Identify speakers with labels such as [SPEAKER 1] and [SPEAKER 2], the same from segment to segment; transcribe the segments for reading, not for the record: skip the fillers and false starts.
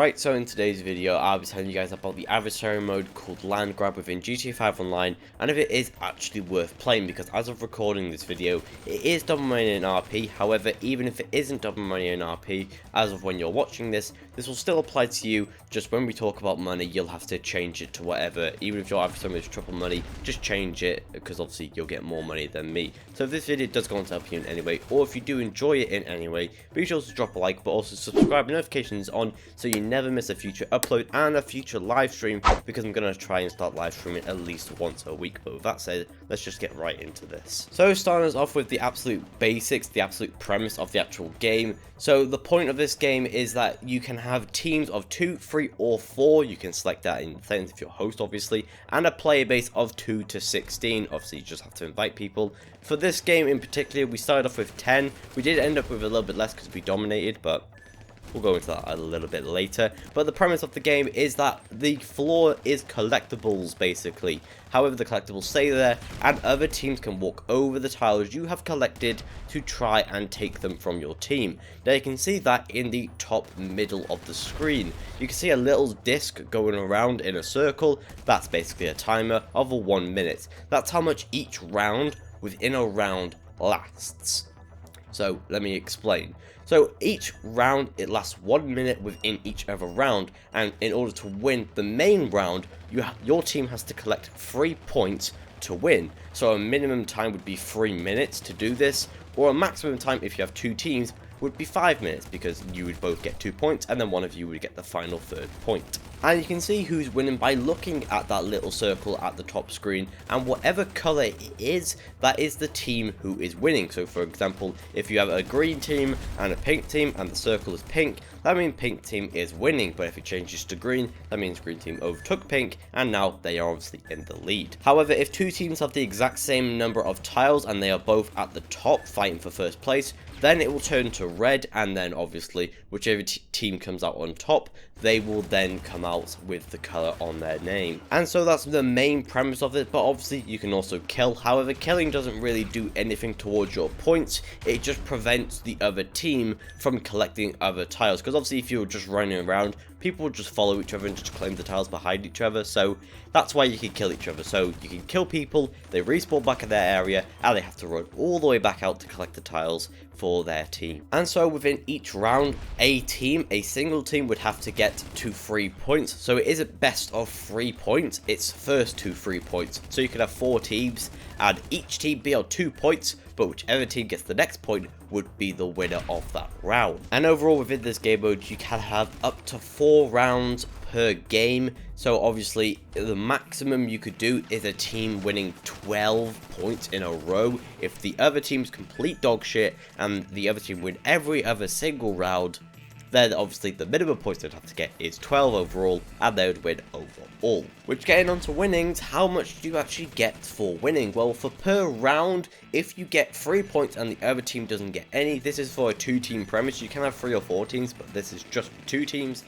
[SPEAKER 1] Right, so in today's video, I'll be telling you guys about the adversary mode called Land Grab within GTA 5 Online, and if it is actually worth playing, because as of recording this video, it is double money in RP. However, even if it isn't double money in RP, as of when you're watching this will still apply to you. Just when we talk about money, you'll have to change it to whatever. Even if your adversary is triple money, just change it, because obviously you'll get more money than me. So if this video does go on to help you in any way, or if you do enjoy it in any way, be sure to drop a like, but also subscribe and notifications on, so you never miss a future upload and a future live stream, because I'm going to try and start live streaming at least once a week. But with that said, let's just get right into this. So starting us off with the absolute basics, the absolute premise of the actual game. So the point of this game is that you can have teams of 2, 3, or 4. You can select that in the settings if you're host, obviously, and a player base of 2 to 16. Obviously, you just have to invite people. For this game in particular, we started off with 10. We did end up with a little bit less because we dominated, but we'll go into that a little bit later. But the premise of the game is that the floor is collectibles, basically. However, the collectibles stay there, and other teams can walk over the tiles you have collected to try and take them from your team. Now, you can see that in the top middle of the screen. You can see a little disc going around in a circle. That's basically a timer of 1 minute. That's how much each round within a round lasts. So let me explain. So each round, it lasts 1 minute within each other round, and in order to win the main round, your team has to collect 3 points to win. So a minimum time would be 3 minutes to do this, or a maximum time if you have 2 teams would be 5 minutes, because you would both get 2 points and then one of you would get the final 3rd point. And you can see who's winning by looking at that little circle at the top screen, and whatever color it is, that is the team who is winning. So for example, if you have a green team and a pink team and the circle is pink, that means pink team is winning. But if it changes to green, that means green team overtook pink, and now they are obviously in the lead. However, if 2 teams have the exact same number of tiles and they are both at the top fighting for first place, then it will turn to red, and then obviously whichever team comes out on top, they will then come out with the color on their name. And so that's the main premise of it. But obviously you can also kill. However, killing doesn't really do anything towards your points. It just prevents the other team from collecting other tiles, because obviously if you're just running around, people will just follow each other and just claim the tiles behind each other. So that's why you can kill each other. So you can kill people, they respawn back in their area, and they have to run all the way back out to collect the tiles for their team. And so within each round, a single team would have to get to 3 points. So it isn't best of 3 points, it's first to 3 points. So you could have 4 teams and each team be on 2 points, but whichever team gets the next point would be the winner of that round. And overall within this game mode, you can have up to 4 rounds per game. So obviously the maximum you could do is a team winning 12 points in a row. If the other team's complete dog shit and the other team win every other single round, then obviously the minimum points they'd have to get is 12 overall, and they would win overall. Which, getting on to winnings, how much do you actually get for winning? Well, for per round, if you get 3 points and the other team doesn't get any, this is for a 2-team premise. You can have 3 or 4 teams, but this is just for 2 teams.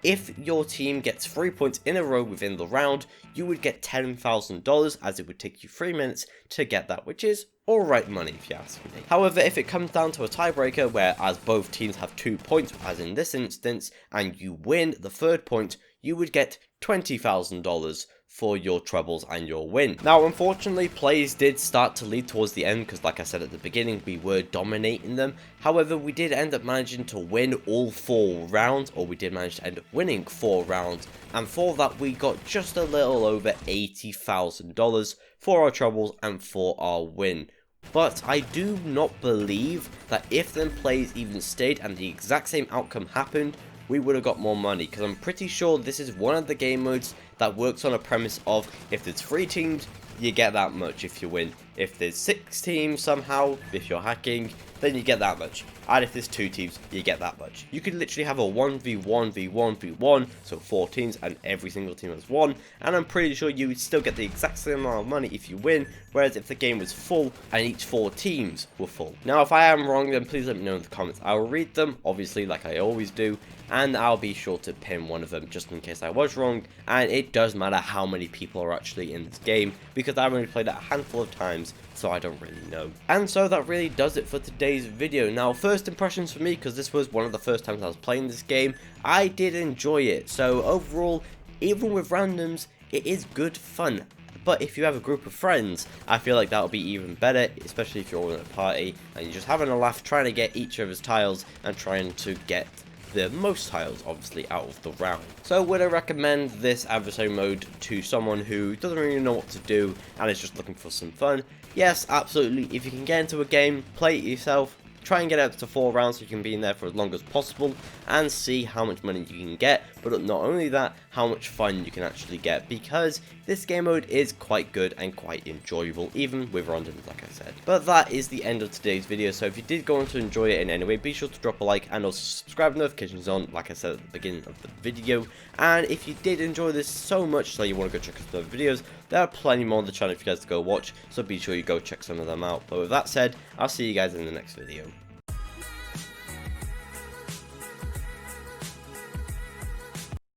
[SPEAKER 1] If your team gets 3 points in a row within the round, you would get $10,000, as it would take you 3 minutes to get that, which is alright money if you ask me. However, if it comes down to a tiebreaker, whereas both teams have 2 points, as in this instance, and you win the 3rd point, you would get $20,000 for your troubles and your win. Now, unfortunately, plays did start to lead towards the end, because like I said at the beginning, we were dominating them. However, we did end up managing to win all 4 rounds, or we did manage to end up winning 4 rounds, and for that we got just a little over $80,000 for our troubles and for our win. But I do not believe that if them plays even stayed and the exact same outcome happened, we would have got more money, because I'm pretty sure this is one of the game modes that works on a premise of, if there's 3 teams, you get that much if you win. If there's 6 teams somehow, if you're hacking, then you get that much. And if there's 2 teams, you get that much. You could literally have a 1v1v1v1, so 4 teams, and every single team has 1, and I'm pretty sure you would still get the exact same amount of money if you win, whereas if the game was full and each 4 teams were full. Now, if I am wrong, then please let me know in the comments. I'll read them, obviously, like I always do, and I'll be sure to pin one of them just in case I was wrong. And it does matter how many people are actually in this game, because I've only played it a handful of times games, so I don't really know. And so that really does it for today's video. Now, first impressions for me, because this was one of the first times I was playing this game, I did enjoy it. So overall, even with randoms, it is good fun. But if you have a group of friends, I feel like that'll be even better, especially if you're all in a party and you're just having a laugh trying to get each other's tiles and trying to get the most tiles, obviously, out of the round. So would I recommend this adversary mode to someone who doesn't really know what to do and is just looking for some fun? Yes, absolutely. If you can get into a game, play it yourself. Try and get up to 4 rounds so you can be in there for as long as possible and see how much money you can get, but not only that, how much fun you can actually get, because this game mode is quite good and quite enjoyable, even with randoms, like I said. But that is the end of today's video, so if you did go on to enjoy it in any way, be sure to drop a like and also subscribe, notifications on, like I said at the beginning of the video. And if you did enjoy this so much so you want to go check out the other videos, there are plenty more on the channel for you guys to go watch, so be sure you go check some of them out. But with that said, I'll see you guys in the next video.